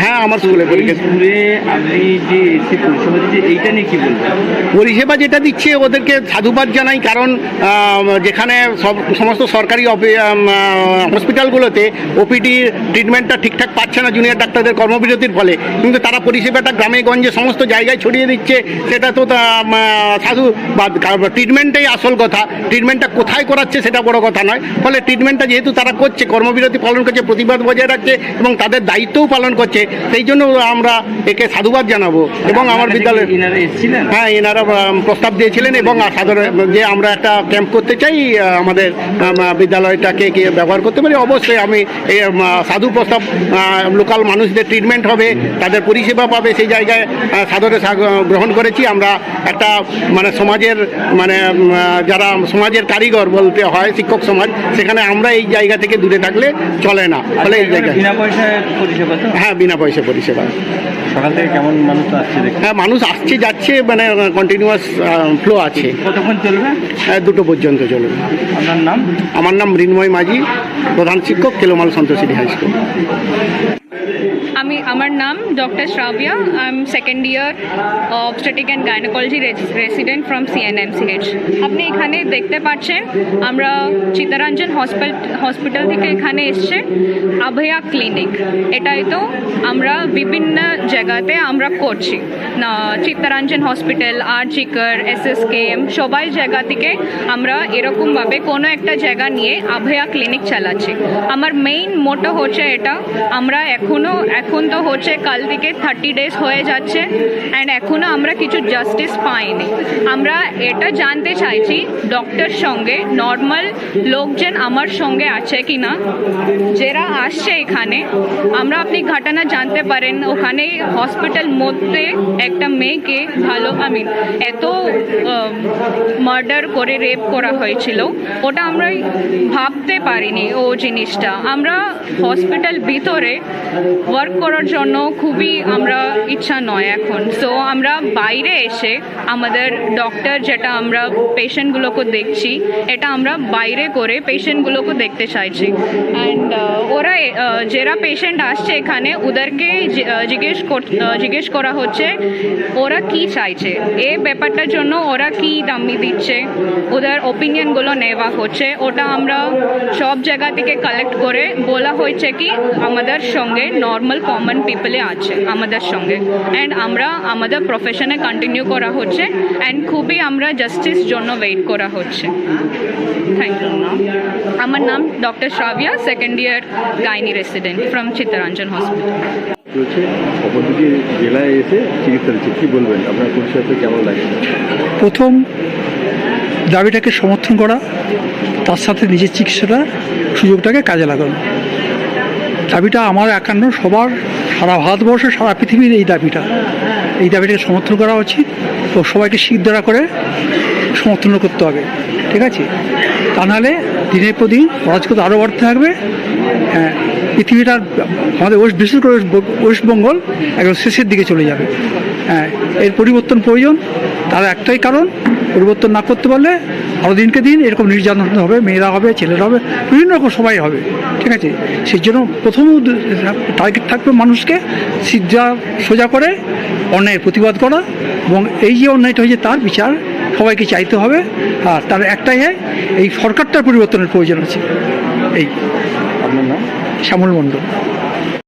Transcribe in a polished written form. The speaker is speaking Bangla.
হ্যাঁ, আমার স্কুলে পরিষেবা যেটা দিচ্ছে ওদেরকে সাধুবাদ জানাই, কারণ যেখানে সমস্ত সরকারি হসপিটালগুলোতে ওপিডি ট্রিটমেন্টটা ঠিকঠাক পাচ্ছে না জুনিয়র ডাক্তারদের কর্মবিরতির ফলে, কিন্তু তারা পরিষেবাটা গ্রামে গঞ্জে সমস্ত জায়গায় ছড়িয়ে দিচ্ছে, সেটা তো সাধুবাদ। ট্রিটমেন্টটাই আসল কথা, ট্রিটমেন্টটা কোথায় করাচ্ছে সেটা বড় কথা নয়। ফলে ট্রিটমেন্টটা যেহেতু তারা করছে, কর্মবিরতি পালন করছে, প্রতিবাদ বজায় রাখছে এবং তাদের দায়িত্বও পালন করছে, সেই জন্য আমরা একে সাধুবাদ জানাবো। এবং আমার বিদ্যালয়ে হ্যাঁ, এনারা প্রস্তাব দিয়েছিলেন এবং যে আমরা একটা ক্যাম্প করতে চাই আমাদের বিদ্যালয়টাকে ব্যবহার করতে পারি। অবশ্যই আমি এই সাধু প্রস্তাব, লোকাল মানুষদের ট্রিটমেন্ট হবে, তাদের পরিষেবা পাবে, সেই জায়গায় সাদরে গ্রহণ করেছি। আমরা একটা সমাজের যারা সমাজের কারিগর বলতে হয় শিক্ষক সমাজ, সেখানে আমরা এই জায়গা থেকে দূরে থাকলে চলে না। ফলে এই জায়গায় বিনা পয়সায় পরিষেবা তো? হ্যাঁ, বিনা পয়সা পরিষেবা। সকাল থেকে কেমন মানুষ আসছে? হ্যাঁ, মানুষ আসছে যাচ্ছে, কন্টিনিউয়াস ফ্লো আছে। কতক্ষণ চলবে? 2টো পর্যন্ত চলবে। আপনার নাম? আমার নাম মৃন্ময় মাঝি, প্রধান শিক্ষক, কেলোমাল সন্তোষী হাই স্কুল। আমার নাম doctor Shravya. I am second year obstetric and gynaecology resident from CNMCH. আপনি এখানে দেখতে পাচ্ছেন আমরা চিত্তরঞ্জন হসপিটাল থেকে এখানে এসছে আভয়া ক্লিনিক। এটাই তো আমরা বিভিন্ন জায়গাতে আমরা করছি, চিত্তরঞ্জন হসপিটাল, আরজিকর, এসএসকেএম, সবাই জায়গা থেকে আমরা এরকমভাবে কোনো একটা জায়গা নিয়ে আভয়া ক্লিনিক চালাচ্ছি। আমার মেইন মোটো হচ্ছে এটা, আমরা এখন তো হচ্ছে কাল থেকে 30 ডেজ হয়ে যাচ্ছে অ্যান্ড এখনও আমরা কিছু জাস্টিস পাইনি। আমরা এটা জানতে চাইছি ডক্টর সঙ্গে নর্মাল লোকজন আমার সঙ্গে আছে কি না, যারা আসছে এখানে। আপনি ঘটনা জানতে পারেন, ওখানে হসপিটাল মধ্যে একটা মেয়েকে এত মার্ডার করে রেপ করা হয়েছিল, ওটা আমরা ভাবতে পারিনি। ও জিনিসটা আমরা হসপিটাল ভিতরে ওয়ার্ক করার জন্য খুবই আমরা ইচ্ছা নয় এখন। সো আমরা বাইরে এসে আমাদের ডক্টর যেটা আমরা পেশেন্টগুলোকে দেখছি, এটা আমরা বাইরে করে পেশেন্টগুলোকে দেখতে চাইছি। অ্যান্ড ওরা যারা পেশেন্ট আসছে এখানে ওদেরকে জিজ্ঞেস করা হচ্ছে ওরা কি চাইছে, এই ব্যাপারটার জন্য ওরা কি দামি দিচ্ছে, ওদের ওপিনিয়নগুলো নেওয়া হচ্ছে। ওটা আমরা সব জায়গা থেকে কালেক্ট করে বলা হয়েছে কি আমাদের সঙ্গে নর্মাল কমন পিপলে আছে আমাদের সঙ্গে, অ্যান্ড আমরা আমাদের প্রফেশনে কন্টিনিউ করা হচ্ছে অ্যান্ড খুবই আমরা জাস্টিস জন্য ওয়েট করা হচ্ছে। Thank you. আমার নাম doctor Shravya, second year gynae resident from Chittaranjan hospital. অপরদিকে জেলায় এসে চিকিৎসা দিচ্ছে, কি বলবেন? আপনার পরিষেবা কেমন লাগে? প্রথম দাবিটাকে সমর্থন করা, তার সাথে নিজের চিকিৎসাটা সুযোগটাকে কাজে লাগানো। দাবিটা আমার একান্ন, সবার, সারা ভারতবর্ষ, সারা পৃথিবীর এই দাবিটাকে সমর্থন করা উচিত ও সবাইকে শিরদাঁড়া করে সমর্থন করতে হবে, ঠিক আছে? তা নাহলে দিনের পর দিন অরাজকতা আরও বাড়তে থাকবে। হ্যাঁ, পৃথিবীটা আমাদের বিশেষ করে ওয়েস্টবেঙ্গল একদম শেষের দিকে চলে যাবে। হ্যাঁ, এর পরিবর্তন প্রয়োজন। তার একটাই কারণ, পরিবর্তন না করতে পারলে আরও দিনকে দিন এরকম নির্যাতন হবে, মেয়েরা হবে, ছেলেরা হবে, বিভিন্ন রকম সবাই হবে, ঠিক আছে? সেই জন্য প্রথম টার্গেট থাকবে মানুষকে সোজা করে অন্যায়ের প্রতিবাদ করা, এবং এই যে অন্যায়টা হয়েছে তার বিচার সবাইকে চাইতে হবে। আর তার একটাই এই সরকারটার পরিবর্তনের প্রয়োজন আছে। এই আপনার নাম? শ্যামল মণ্ডল।